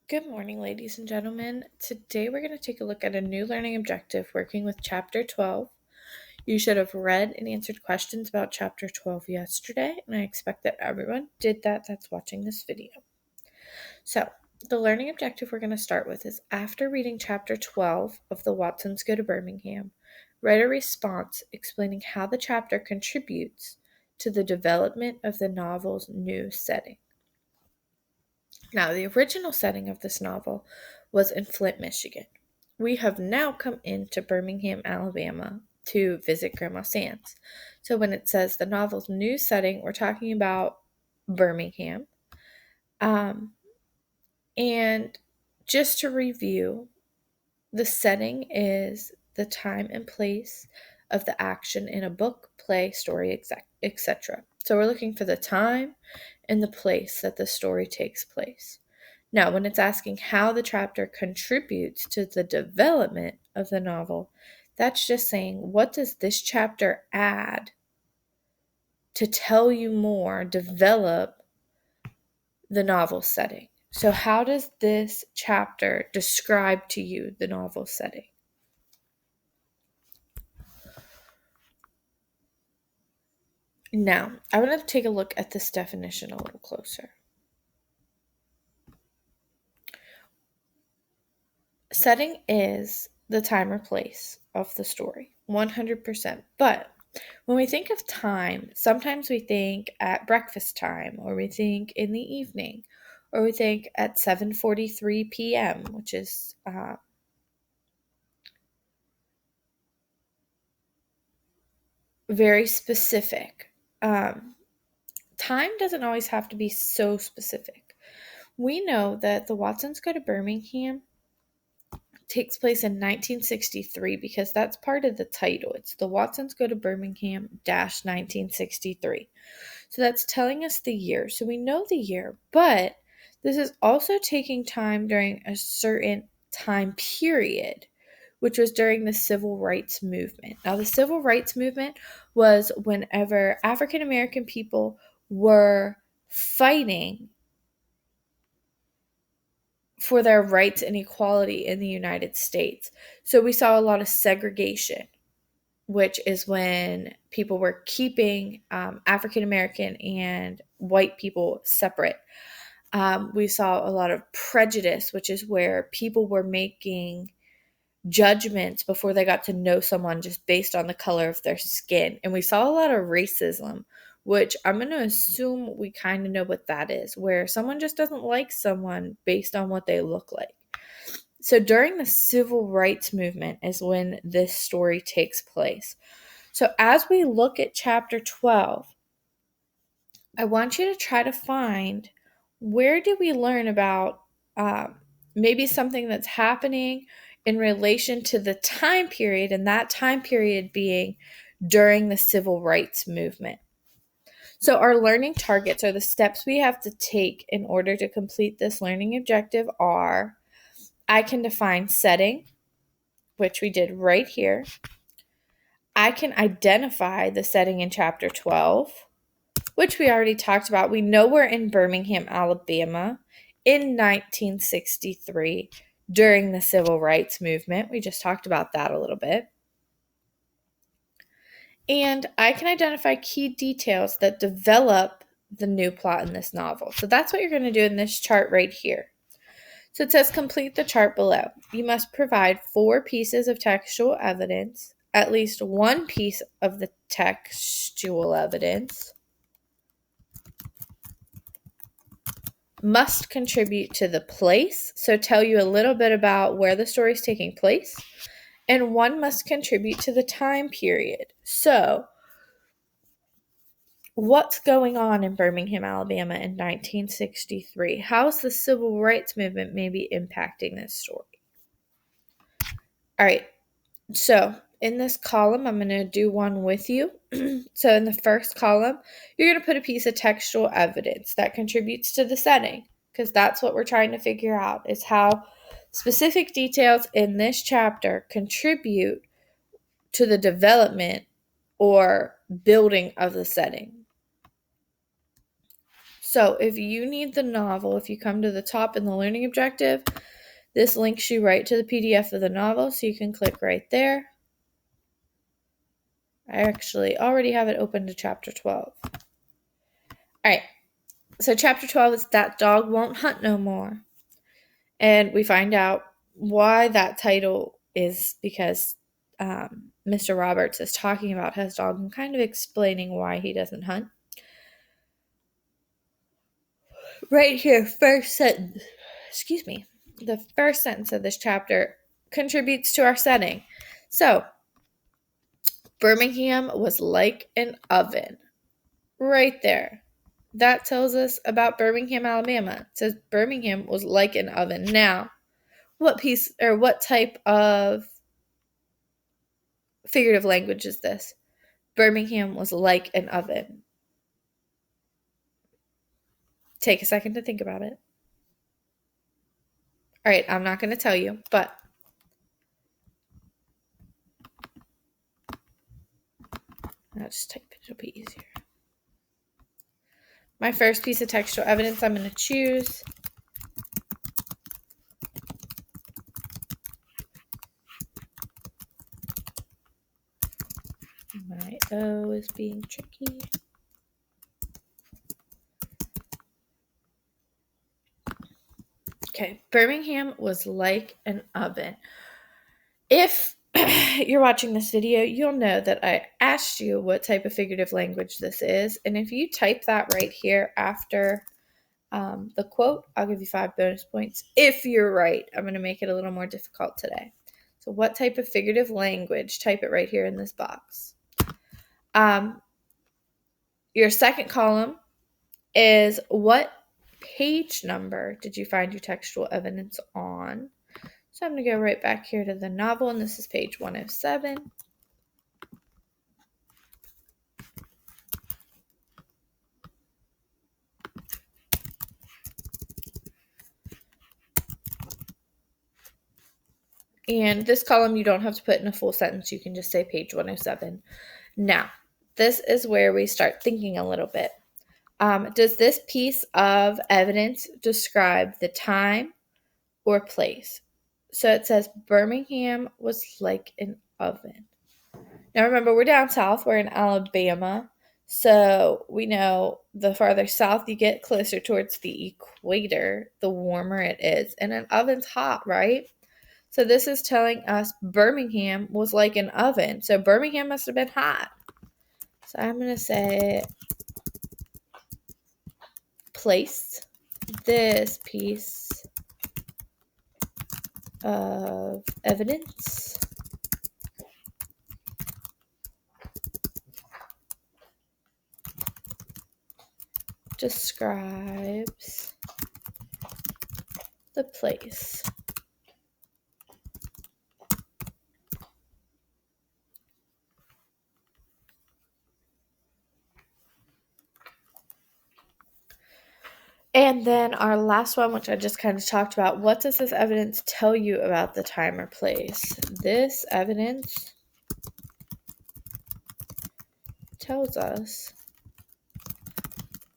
Good morning, ladies and gentlemen. Today we're going to take a look at a new learning objective working with Chapter 12. You should have read and answered questions about Chapter 12 yesterday, and I expect that everyone did that's watching this video. So, the learning objective we're going to start with is after reading Chapter 12 of The Watsons Go to Birmingham, write a response explaining how the chapter contributes to the development of the novel's new setting. Now, the original setting of this novel was in Flint, Michigan. We have now come into Birmingham, Alabama to visit Grandma Sands. So when it says the novel's new setting, we're talking about Birmingham. And just to review, the setting is the time and place of the action in a book, play, story, etc. So we're looking for the time and the place that the story takes place. Now, when it's asking how the chapter contributes to the development of the novel, that's just saying, what does this chapter add to tell you more, develop the novel setting? So how does this chapter describe to you the novel setting? Now, I want to take a look at this definition a little closer. Setting is the time or place of the story, 100%. But when we think of time, sometimes we think at breakfast time, or we think in the evening, or we think at 7:43 p.m., which is very specific. Time doesn't always have to be so specific. We know that the Watsons Go to Birmingham takes place in 1963 because that's part of the title. It's the Watsons Go to Birmingham 1963. So that's telling us the year. So we know the year, but this is also taking time during a certain time period, which was during the Civil Rights Movement. Now, the Civil Rights Movement was whenever African American people were fighting for their rights and equality in the United States. So we saw a lot of segregation, which is when people were keeping African American and white people separate. We saw a lot of prejudice, which is where people were making judgments before they got to know someone just based on the color of their skin. And we saw a lot of racism, which I'm going to assume we kind of know what that is, where someone just doesn't like someone based on what they look like. So during the Civil Rights Movement is when this story takes place. So as we look at chapter 12, I want you to try to find, where do we learn about maybe something that's happening in relation to the time period, and that time period being during the Civil Rights Movement. So our learning targets, or the steps we have to take in order to complete this learning objective, are: I can define setting, which we did right here. I can identify the setting in chapter 12, which we already talked about. We know we're in Birmingham, Alabama in 1963 during the Civil Rights Movement. We just talked about that a little bit. And I can identify key details that develop the new plot in this novel. So that's what you're going to do in this chart right here. So it says complete the chart below. You must provide 4 pieces of textual evidence, at least one piece of the textual evidence must contribute to the place, so tell you a little bit about where the story is taking place, and one must contribute to the time period. So, what's going on in Birmingham, Alabama in 1963? How's the Civil Rights Movement maybe impacting this story? All right, so in this column, I'm going to do one with you. So in the first column, you're going to put a piece of textual evidence that contributes to the setting, because that's what we're trying to figure out, is how specific details in this chapter contribute to the development or building of the setting. So if you need the novel, if you come to the top in the learning objective, this links you right to the PDF of the novel, so you can click right there. I actually already have it open to chapter 12. All right, so chapter 12 is That Dog Won't Hunt No More. And we find out why that title is because Mr. Roberts is talking about his dog and kind of explaining why he doesn't hunt. Right here, first sentence. Excuse me. The first sentence of this chapter contributes to our setting. So, Birmingham was like an oven. Right there. That tells us about Birmingham, Alabama. It says Birmingham was like an oven. Now, what type of figurative language is this? Birmingham was like an oven. Take a second to think about it. All right, I'm not going to tell you, but I'll just type it. It'll be easier. My first piece of textual evidence I'm going to choose. My O is being tricky. Okay, Birmingham was like an oven. If you're watching this video, you'll know that I asked you what type of figurative language this is. And if you type that right here after the quote, I'll give you 5 bonus points. If you're right, I'm going to make it a little more difficult today. So what type of figurative language? Type it right here in this box. Your second column is what page number did you find your textual evidence on? So I'm going to go right back here to the novel, and this is page 107. And this column, you don't have to put in a full sentence. You can just say page 107. Now, this is where we start thinking a little bit. Does this piece of evidence describe the time or place? So it says Birmingham was like an oven. Now remember, we're down south. We're in Alabama. So we know the farther south you get, closer towards the equator, the warmer it is. And an oven's hot, right? So this is telling us Birmingham was like an oven. So Birmingham must have been hot. So I'm going to say place this piece of evidence describes the place. And then our last one, which I just kind of talked about, what does this evidence tell you about the time or place? This evidence tells us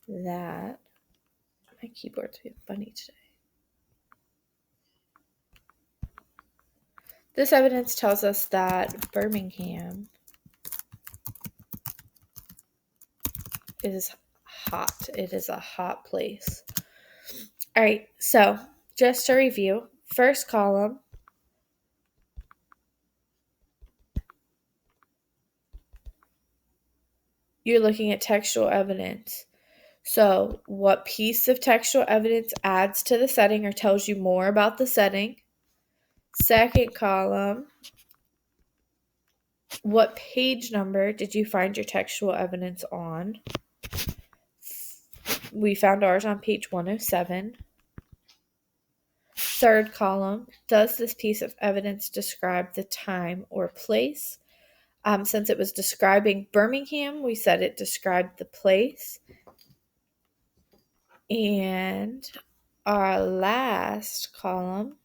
that my keyboard's being funny today. This evidence tells us that Birmingham is hot. It is a hot place. All right, so just to review, first column, you're looking at textual evidence. So what piece of textual evidence adds to the setting or tells you more about the setting? Second column, what page number did you find your textual evidence on? We found ours on page 107. Third column, does this piece of evidence describe the time or place? Since it was describing Birmingham, we said it described the place. And our last column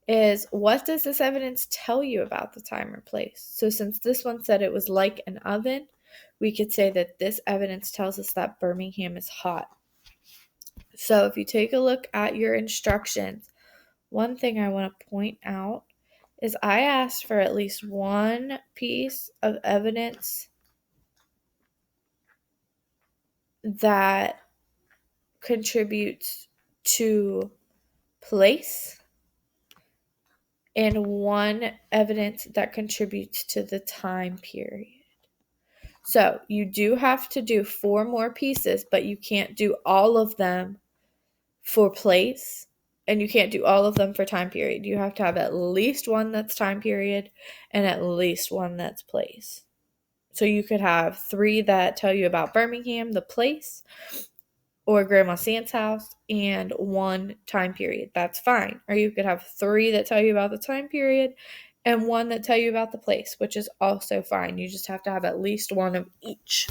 is, what does this evidence tell you about the time or place? So since this one said it was like an oven, we could say that this evidence tells us that Birmingham is hot. So if you take a look at your instructions, one thing I want to point out is I asked for at least one piece of evidence that contributes to place and one evidence that contributes to the time period. So you do have to do 4 more pieces, but you can't do all of them for place and you can't do all of them for time period. You have to have at least one that's time period and at least one that's place. So you could have 3 that tell you about Birmingham, the place, or Grandma Santa's house, and 1 time period. That's fine. Or you could have 3 that tell you about the time period and 1 that tell you about the place, which is also fine. You just have to have at least 1 of each.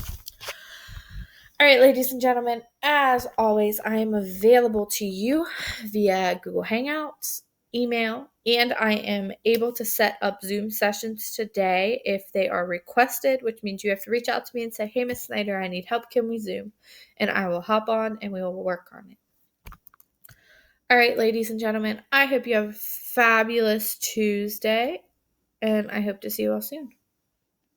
All right, ladies and gentlemen, as always, I am available to you via Google Hangouts, email, and I am able to set up Zoom sessions today if they are requested, which means you have to reach out to me and say, hey, Miss Snyder, I need help. Can we Zoom? And I will hop on and we will work on it. All right, ladies and gentlemen, I hope you have a fabulous Tuesday, and I hope to see you all soon.